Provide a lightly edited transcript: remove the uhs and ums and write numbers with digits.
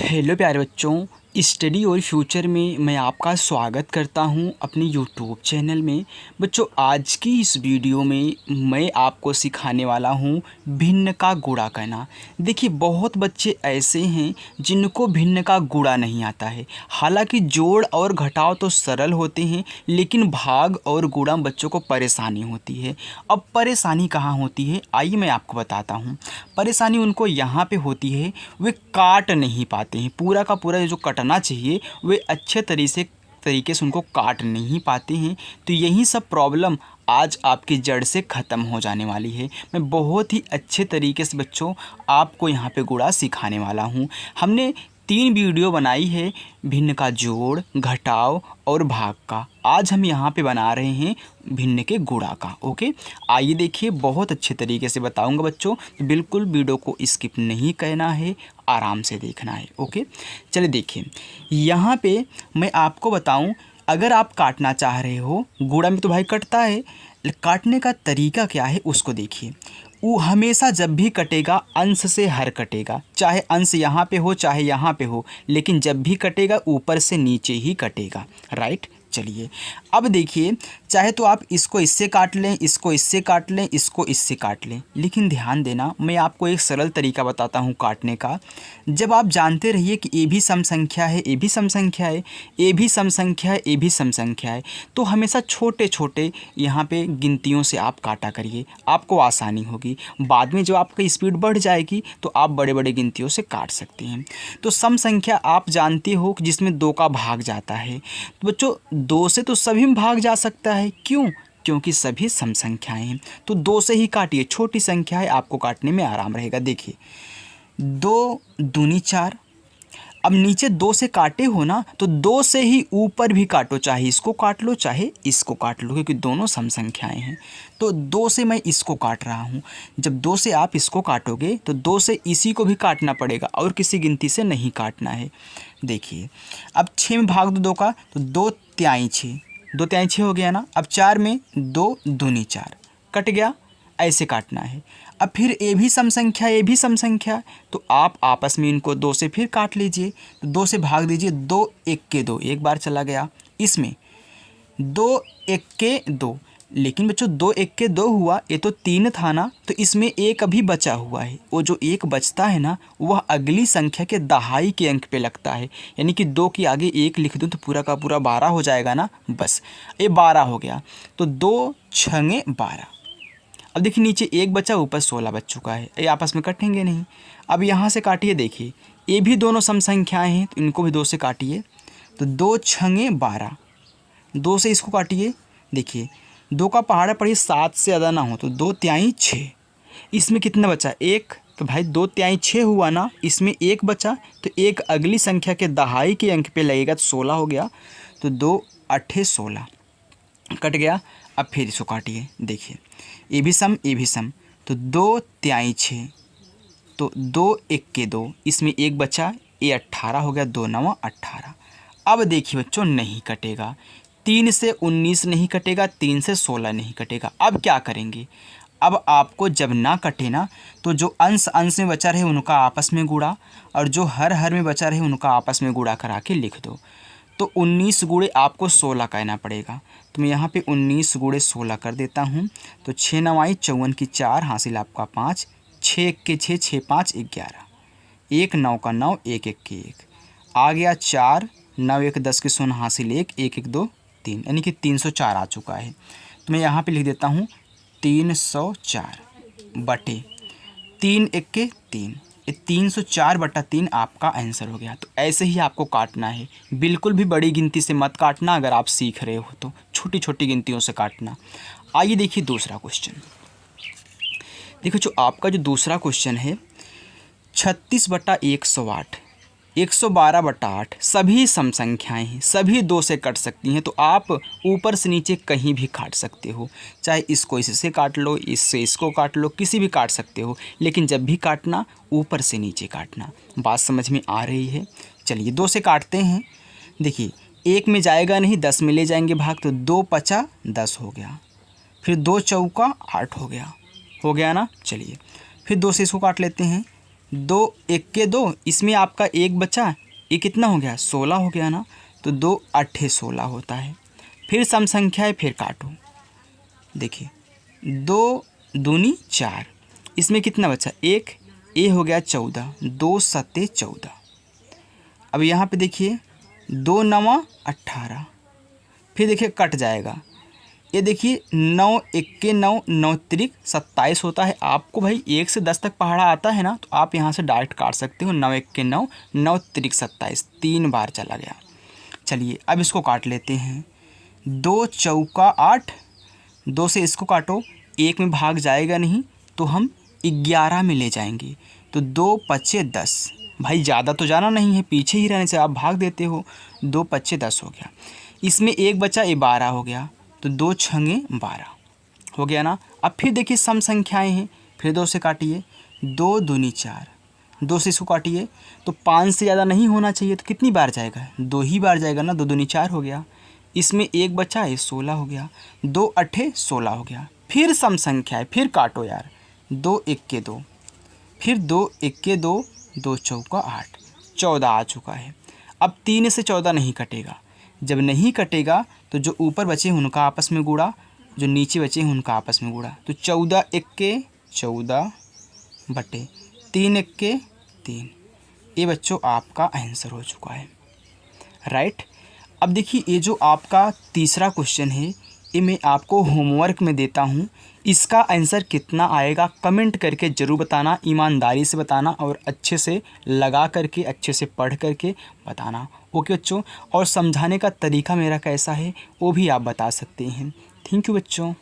Hello प्यारे बच्चों, study और फ्यूचर में मैं आपका स्वागत करता हूं अपने यूट्यूब चैनल में। बच्चों, आज की इस वीडियो में मैं आपको सिखाने वाला हूं भिन्न का गुणा करना। देखिए, बहुत बच्चे ऐसे हैं जिनको भिन्न का गुणा नहीं आता है। हालांकि जोड़ और घटाव तो सरल होते हैं, लेकिन भाग और गुणा बच्चों को परेशानी होती है। अब परेशानी कहाँ होती है, आइए मैं आपको बताता हूँ। परेशानी उनको यहाँ पे होती है, वे काट नहीं पाते हैं। पूरा का पूरा जो कटना चाहिए वे अच्छे तरीके से उनको काट नहीं पाते हैं। तो यही सब प्रॉब्लम आज आपकी जड़ से ख़त्म हो जाने वाली है। मैं बहुत ही अच्छे तरीके से बच्चों आपको यहाँ पे गुणा सिखाने वाला हूँ। हमने 3 वीडियो बनाई है, भिन्न का जोड़, घटाव और भाग का। आज हम यहाँ पे बना रहे हैं भिन्न के गुणा का। ओके, आइए देखिए, बहुत अच्छे तरीके से बताऊंगा बच्चों, तो बिल्कुल वीडियो को स्किप नहीं करना है, आराम से देखना है। ओके, चलिए देखिए, यहाँ पे मैं आपको बताऊं, अगर आप काटना चाह रहे हो, गुणा में तो भाई कटता है, काटने का तरीका क्या है उसको देखिए। वो हमेशा जब भी कटेगा अंश से हर कटेगा, चाहे अंश यहाँ पे हो चाहे यहाँ पे हो, लेकिन जब भी कटेगा ऊपर से नीचे ही कटेगा। राइट, चलिए अब देखिए, चाहे तो आप इसको इससे काट लें, इसको इससे काट लें, इसको इससे काट लें, लेकिन ध्यान देना, मैं आपको एक सरल तरीका बताता हूँ काटने का। जब आप जानते रहिए कि ए भी सम संख्या है, ए भी सम संख्या है, ए भी सम संख्या है, ए भी सम संख्या है, तो हमेशा छोटे छोटे यहाँ पे गिनतियों से आप काटा करिए, आपको आसानी होगी। बाद में जो आपकी स्पीड बढ़ जाएगी तो आप बड़े बड़े गिनतियों से काट सकते हैं। तो सम संख्या आप जानते हो कि जिसमें 2 का भाग जाता है। तो बच्चों, 2 से तो सभी में भाग जा सकता है, क्यों? क्योंकि सभी सम संख्याएं हैं। तो 2 से ही काटिए, छोटी संख्या है, आपको काटने में आराम रहेगा। देखिए, 2 दूनी 4। अब नीचे 2 से काटे हो ना, तो 2 से ही ऊपर भी काटो, चाहे इसको काट लो चाहे इसको काट लो, क्योंकि दोनों सम संख्याएं हैं। तो 2 से मैं इसको काट रहा हूँ। जब 2 से आप इसको काटोगे तो 2 से इसी को भी काटना पड़ेगा और किसी गिनती से नहीं काटना है। देखिए, अब 6 में भाग दो 2 का, तो 2 तिहाई 6, 2 तिहाई 6 हो गया ना। अब 4 में 2 दूनी 4, कट गया, ऐसे काटना है। अब फिर ए भी सम संख्या, ए भी सम संख्या, तो आप आपस में इनको 2 से फिर काट लीजिए। तो 2 से भाग दीजिए, 2 1 के 2, एक बार चला गया। इसमें 2 1 के 2, लेकिन बच्चों 2 1 के 2 हुआ, ये तो 3 था ना, तो इसमें एक अभी बचा हुआ है। वो जो एक बचता है ना, वह अगली संख्या के दहाई के अंक पे लगता है। यानी कि 2 के आगे 1 लिख दूँ तो पूरा का पूरा 12 हो जाएगा ना, बस ये 12 हो गया। तो 2 छंगे 12। अब देखिए, नीचे 1 बचा, ऊपर 16 बच चुका है, ये आपस में कटेंगे नहीं। अब यहाँ से काटिए, देखिए ये भी दोनों सम संख्याएं हैं, तो इनको भी 2 से काटिए। तो 2 छंगे 12, 2 से इसको काटिए। देखिए, 2 का पहाड़ा पढ़िए 7 से ज़्यादा ना हो, तो 2 तिहाई 6। इसमें कितना बचा, 1, तो भाई 2 तिहाई 6 हुआ ना, इसमें 1 बचा, तो 1 अगली संख्या के दहाई के अंक पे लगेगा, तो 16 हो गया। तो 2 8 16, कट गया। अब फिर इसको काटिए। देखिए, ए भी सम, ए भी सम, तो 2 तिहाई 6, तो 2 1 के 2, इसमें 1 बचा, ये 18 हो गया, 2 9 18। अब देखिए बच्चों, नहीं कटेगा, 3 से 19 नहीं कटेगा, 3 से 16 नहीं कटेगा। अब क्या करेंगे? अब आपको जब ना कटे ना, तो जो अंश अंश में बचा रहे उनका आपस में गुणा, और जो हर हर में बचा रहे उनका आपस में गुणा करा के लिख दो। तो 19 गुणे आपको 16 कहना पड़ेगा। तो मैं यहाँ पे 19 गुणे 16 कर देता हूँ। तो 6 9 54 की 4, हासिल आपका 5, 6 1 के 6, 6 5 11, 1 9 का 9, 1 1 के 1, आ गया 4, 9 1 10 के 0, हासिल 1, 1 1 2 3, यानी कि 304 आ चुका है। तो मैं यहाँ पे लिख देता हूँ 304 बटे 3 1 के 3, ये 304 बटा 3 आपका आंसर हो गया। तो ऐसे ही आपको काटना है, बिल्कुल भी बड़ी गिनती से मत काटना। अगर आप सीख रहे हो तो छोटी छोटी गिनतियों से काटना। आइए देखिए दूसरा क्वेश्चन। देखो, जो आपका जो दूसरा क्वेश्चन है, 36 बटा 108, 112 बटा 8, सभी सम संख्याएँ हैं, सभी 2 से कट सकती हैं। तो आप ऊपर से नीचे कहीं भी काट सकते हो, चाहे इसको इससे काट लो, इससे इसको काट लो, किसी भी काट सकते हो, लेकिन जब भी काटना ऊपर से नीचे काटना। बात समझ में आ रही है? चलिए 2 से काटते हैं। देखिए, 1 में जाएगा नहीं, 10 में ले जाएंगे भाग, तो 2 5 10 हो गया, फिर 2 चौका 8 हो गया ना। चलिए फिर 2 से इसको काट लेते हैं। दो इक्के दो, इसमें आपका एक बचा, ये कितना हो गया 16 हो गया ना। तो 2 अट्ठे 16 होता है। फिर सम संख्या है, फिर काटो। देखिए 2 दूनी 4, इसमें कितना बचा एक, ये हो गया 14, 2 सत्ते 14। अब यहाँ पे देखिए 2 नवा 18, फिर देखिए कट जाएगा। ये देखिए 9 इक्के 9, 9 त्रिक 27 होता है। आपको भाई 1 से 10 तक पहाड़ा आता है ना, तो आप यहाँ से डायरेक्ट काट सकते हो। 9 इक्के 9, 9 त्रिक 27, 3 बार चला गया। चलिए अब इसको काट लेते हैं। 2 चौका 8, 2 से इसको काटो, 1 में भाग जाएगा नहीं, तो हम 11 में ले जाएंगे। तो 2 पच्चे 10, भाई ज़्यादा तो जाना नहीं है, पीछे ही रहने से आप भाग देते हो। 2 पच्चे 10 हो गया। इसमें एक बचा, ये 12 हो गया। तो 2 छंगे 12 हो गया ना। अब फिर देखिए सम संख्याएं हैं, फिर 2 से काटिए। 2 दूनी 4, 2 से इसको काटिए। तो 5 से ज़्यादा नहीं होना चाहिए, तो कितनी बार जाएगा 2 ही बार जाएगा ना। 2 दूनी 4 हो गया। इसमें एक बचा है 16 हो गया। 2 अट्ठे 16 हो गया। फिर सम संख्या है, फिर काटो यार। 2 इक्के 2, फिर 2 इक्के 2, 2 चौका 8, 14 आ चुका है। अब 3 से 14 नहीं कटेगा। जब नहीं कटेगा तो जो ऊपर बचे हैं उनका आपस में गुणा, जो नीचे बचे हैं उनका आपस में गुणा। तो 14 इक्के 14 बटे 3 इक्के 3। ये बच्चों आपका आंसर हो चुका है, राइट। अब देखिए ये जो आपका तीसरा क्वेश्चन है, ये मैं आपको होमवर्क में देता हूँ। इसका आंसर कितना आएगा कमेंट करके ज़रूर बताना, ईमानदारी से बताना और अच्छे से लगा करके, अच्छे से पढ़ करके बताना। ओके बच्चों, और समझाने का तरीका मेरा कैसा है वो भी आप बता सकते हैं। थैंक यू बच्चों।